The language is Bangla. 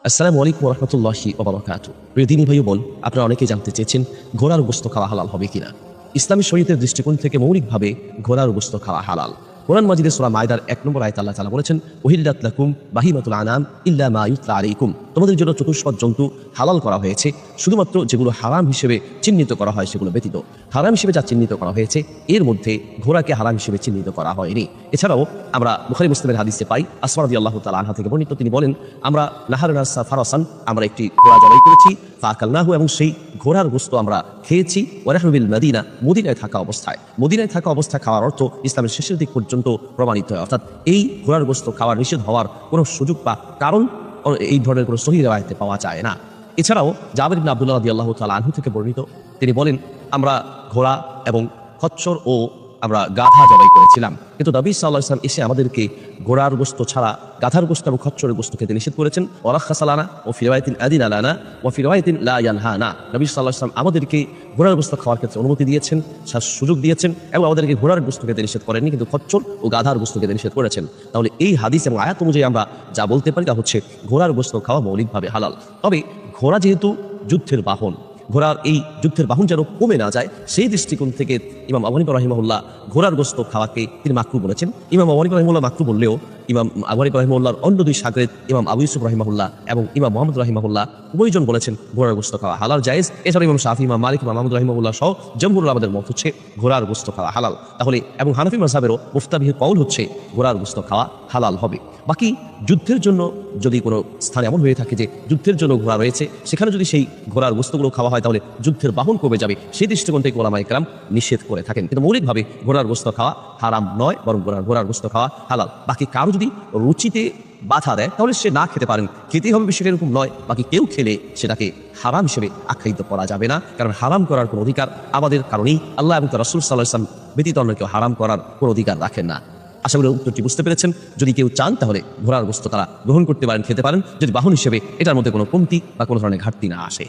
আসসালামু আলাইকুম ওয়া রাহমাতুল্লাহি ওয়া বারাকাতুহু। প্রিয় দিনী ভাই ও বোন, আপনারা অনেকেই জানতে চেয়েছেন ঘোড়ার গোশত খাওয়া হালাল হবে কিনা। ইসলামী শরীয়তের দৃষ্টিকোণ থেকে মৌলিকভাবে ঘোড়ার গোশত খাওয়া হালাল। কোরআন মাজিদে সূরা মায়দার ১ নম্বর আয়াতে আল্লাহ তাআলা বলেছেন, উহিল্লাত লাকুম বাহিমাতুল আনাম ইল্লা মা ইউতলা আলাইকুম। তোমাদের জন্য চতুষ্পদ জন্তু হালাল করা হয়েছে, শুধুমাত্র যেগুলো হারাম হিসেবে চিহ্নিত করা হয় সেগুলো ব্যতীত। হারাম হিসেবে যা চিহ্নিত করা হয়েছে এর মধ্যে ঘোড়াকে হারাম হিসেবে চিহ্নিত করা হয়নি। এছাড়াও আমরা বুখারী মুসলিমের হাদিসে পাই, আসমা রাদিয়াল্লাহু তাআলা আনহা থেকে বর্ণিত, তিনি বলেন, আমরা নাহারনা ফারাসান, আমরা একটি ঘোড়া জবাই করেছি, ফাকালনাহু, এবং সেই ঘোড়ার গোশত আমরা খেয়েছি, ওয়া নাহনু বিল মদিনা, মদিনায় থাকা অবস্থায়। মদিনায় থাকা অবস্থায় খাওয়ার অর্থ ইসলামের শেষের দিক পর্যন্ত প্রমাণিত হয়, অর্থাৎ এই ঘোড়ার গোশত খাওয়ার নিষেধ হওয়ার কোনো সুযোগ বা কারণ এই ধরনের কোনো সহিহ রিওয়ায়াতে পাওয়া যায় না। এছাড়াও জাবের ইবনে আব্দুল্লাহ রাদিয়াল্লাহু তাআলা আনহু থেকে বর্ণিত, তিনি বলেন, আমরা ঘোড়া এবং খচ্চর ও আমরা গাধা জবাই করেছিলাম, কিন্তু নবী সাল্লাল্লাহু আলাইহি ওয়াসাল্লাম এসে আমাদেরকে ঘোড়ার গোশত ছাড়া গাধার গোশত এবং খচ্চরের গোশত খেতে নিষেধ করেছেন। ওয়ারাখাসা লানা ওয়া ফি রিওয়ায়াতিন আদিনা লানা ওয়া ফি রিওয়ায়াতিন লা ইয়ানহানা। নবী সাল্লাল্লাহু আলাইহি ওয়াসাল্লাম আমাদেরকে ঘোড়ার গোশত খাওয়ার ক্ষেত্রে অনুমতি দিয়েছেন, সুযোগ দিয়েছেন, এবং আমাদেরকে ঘোড়ার গোশত খেতে নিষেধ করেননি, কিন্তু খচ্চর ও গাধার গোশত খেতে নিষেধ করেছেন। তাহলে এই হাদিস এবং আয়াত অনুযায়ী আমরা যা বলতে পারি তা হচ্ছে ঘোড়ার গোশত খাওয়া মৌলিকভাবে হালাল। তবে ঘোড়া যেহেতু যুদ্ধের বাহন, ঘোড়ার এই যুদ্ধের বাহন যেন কমে না যায়, সেই দৃষ্টিকোণ থেকে ইমাম আবু হানিফা রাহিমাহুল্লাহ ঘোড়ার গোশত খাওয়াকে তিনি মাকরুহ বলেছেন। ইমাম আবু হানিফা রাহিমাহুল্লাহ মাকরুহ বললেও ইমাম আবু হানিফা রাহিমাহুল্লাহর অন্য দুই শাগরেদ ইমাম আবু ইউসুফ রাহিমাহুল্লাহ এবং ইমাম মুহাম্মদ রাহিমাহুল্লাহ উভয়জন বলেছেন ঘোড়ার গোশত খাওয়া হালাল, জায়েজ। এছাড়া ইমাম শাফি, ইমাম মালিক, ইমাম আহমদ রাহিমাহুল্লাহ সহ জমহুর উলামাদের মত হচ্ছে ঘোড়ার গোশত খাওয়া হালাল। তাহলে এবং হানাফি মাযহাবেরও মুফতাবিহ কওল হচ্ছে ঘোড়ার গোশত খাওয়া হালাল হবে। বাকি যুদ্ধের জন্য যদি কোনো স্থান এমন হয়ে থাকে যে যুদ্ধের জন্য ঘোড়া রয়েছে, সেখানে যদি সেই ঘোড়ার গোশতগুলো খাওয়া হয় তাহলে যুদ্ধের বাহন কমে যাবে, সেই দৃষ্টিকোণ থেকে ওলামায়ে কেরাম নিষেধ করে থাকেন। কিন্তু মৌলিকভাবে ঘোড়ার গোশত খাওয়া হারাম নয়, বরং ঘোড়ার গোশত খাওয়া হালাল। বাকি কারো যদি রুচিতে বাধা দেয় তাহলে সে না খেতে পারেন, খেতেই হবে বিষয়টা এরকম নয়। বাকি কেউ খেলে সেটাকে হারাম হিসেবে আখ্যায়িত করা যাবে না, কারণ হারাম করার কোনো অধিকার আমাদের কারণেই আল্লাহ এবং তার রাসূল সাল্লাল্লাহু আলাইহি ওয়াসাল্লাম ব্যতীত অন্য কেউ হারাম করার কোনো অধিকার রাখেন না। আশা করি উত্তরটি বুঝতে পেরেছেন। যদি কেউ চান তাহলে ঘোড়ার গোশত তারা গ্রহণ করতে পারেন, খেতে পারেন, যদি বাহন হিসেবে এটার মধ্যে কোনো কমতি বা কোনো ধরনের ঘাটতি না আসে।